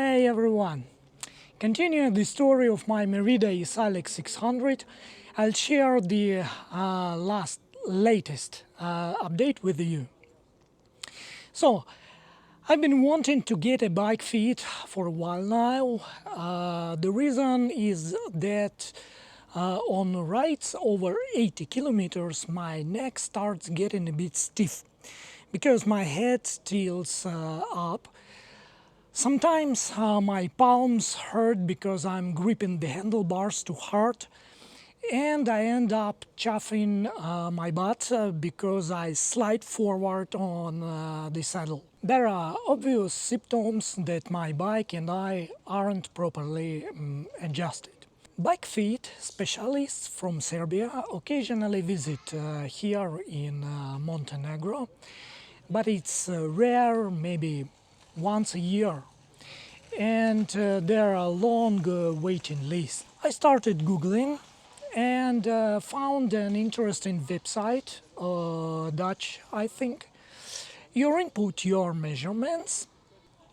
Hey everyone! Continuing the story of my Merida Silex 600, I'll share the latest update with you. So, I've been wanting to get a bike fit for a while now. The reason is that on rides over 80 kilometers, my neck starts getting a bit stiff because my head tilts up. Sometimes my palms hurt because I'm gripping the handlebars too hard, and I end up chuffing my butt because I slide forward on the saddle. There are obvious symptoms that my bike and I aren't properly adjusted. Bike fit specialists from Serbia occasionally visit here in Montenegro, but it's rare, maybe once a year, and there are long waiting lists. I started Googling and found an interesting website, Dutch I think. You input your measurements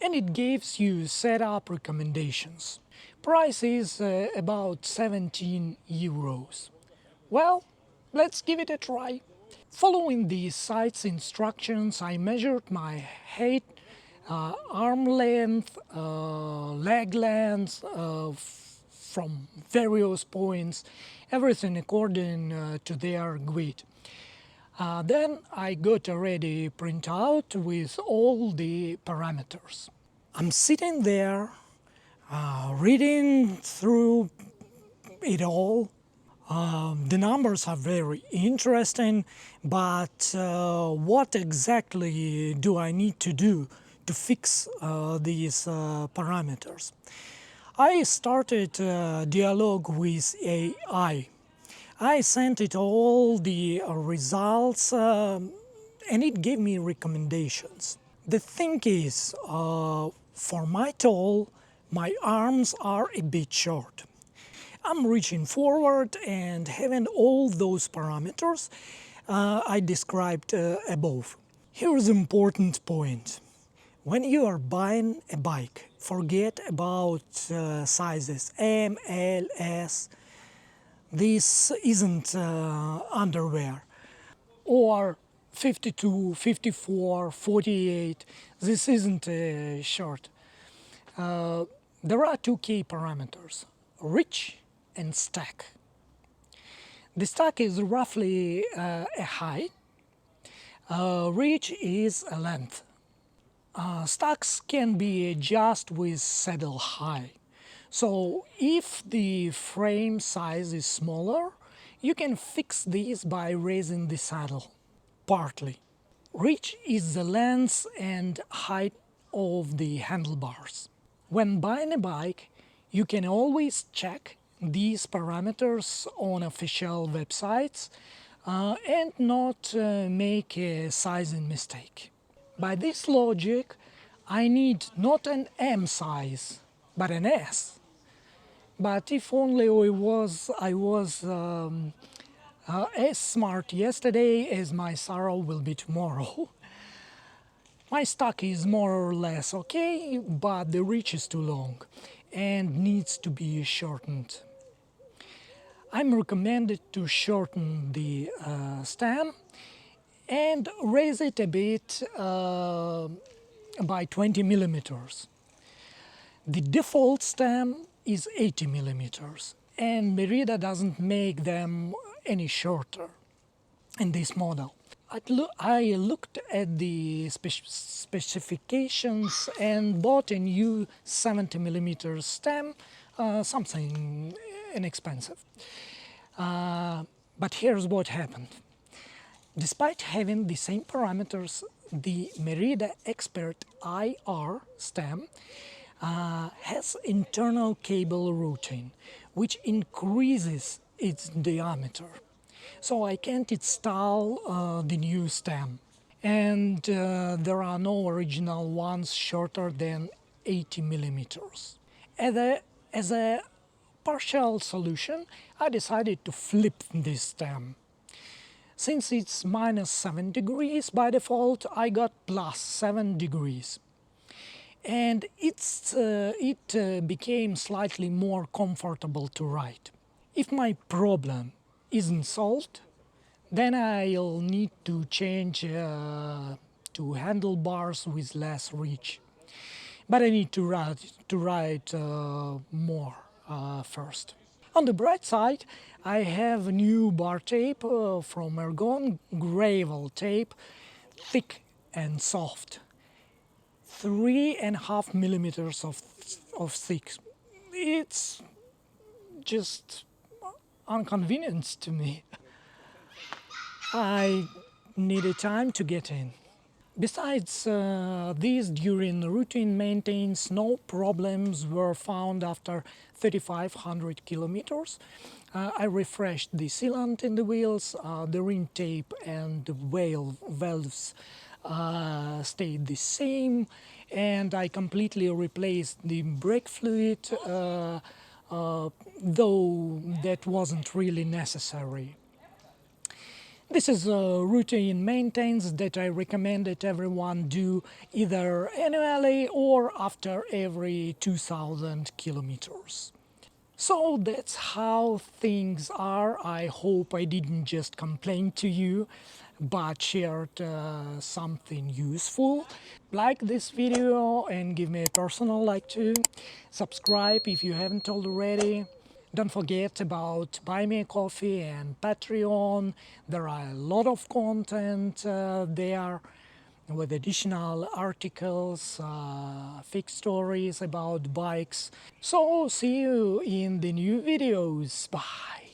and it gives you setup recommendations. Price is about 17 euros. Well, let's give it a try. Following the site's instructions, I measured my height, arm length, leg length from various points, everything according to their grid. Then I got a ready printout with all the parameters. I'm sitting there reading through it all. The numbers are very interesting, but what exactly do I need to do to fix these parameters? I started a dialogue with AI. I sent it all the results and it gave me recommendations. The thing is, for my tall, my arms are a bit short. I'm reaching forward and having all those parameters I described above. Here's an important point. When you are buying a bike, forget about sizes M, L, S. This isn't underwear. Or 52, 54, 48. This isn't a shirt. There are two key parameters, reach and stack. The stack is roughly a height. Reach is a length. Stacks can be adjusted with saddle height. So if the frame size is smaller, you can fix this by raising the saddle, partly. Reach is the length and height of the handlebars. When buying a bike, you can always check these parameters on official websites and not make a sizing mistake. By this logic, I need not an M size, but an S. But if only I was as smart yesterday as my sorrow will be tomorrow. My stock is more or less okay, but the reach is too long and needs to be shortened. I'm recommended to shorten the stem and raise it a bit by 20 millimeters. The default stem is 80 millimeters and Merida doesn't make them any shorter in this model. I looked at the specifications and bought a new 70 millimeter stem, something inexpensive. But here's what happened. Despite having the same parameters, the Merida Expert IR stem has internal cable routing, which increases its diameter. So I can't install the new stem. And there are no original ones shorter than 80 millimeters. As a partial solution, I decided to flip this stem. Since it's minus 7 degrees by default, I got plus 7 degrees. and it became slightly more comfortable to ride. If my problem isn't solved, then I'll need to change to handlebars with less reach. But I need to ride more first. On the bright side, I have a new bar tape from Ergon, gravel tape, thick and soft, 3.5 millimeters of thick. It's just inconvenience to me. I needed time to get in. Besides these, during routine maintenance, no problems were found after 3,500 kilometers. I refreshed the sealant in the wheels, the ring tape and the valves stayed the same, and I completely replaced the brake fluid, though that wasn't really necessary. This is a routine maintenance that I recommend that everyone do either annually or after every 2000 kilometers. So that's how things are. I hope I didn't just complain to you, but shared something useful. Like this video and give me a personal like too. Subscribe if you haven't already. Don't forget about Buy Me a Coffee and Patreon. There are a lot of content there with additional articles, fake stories about bikes. So see you in the new videos. Bye.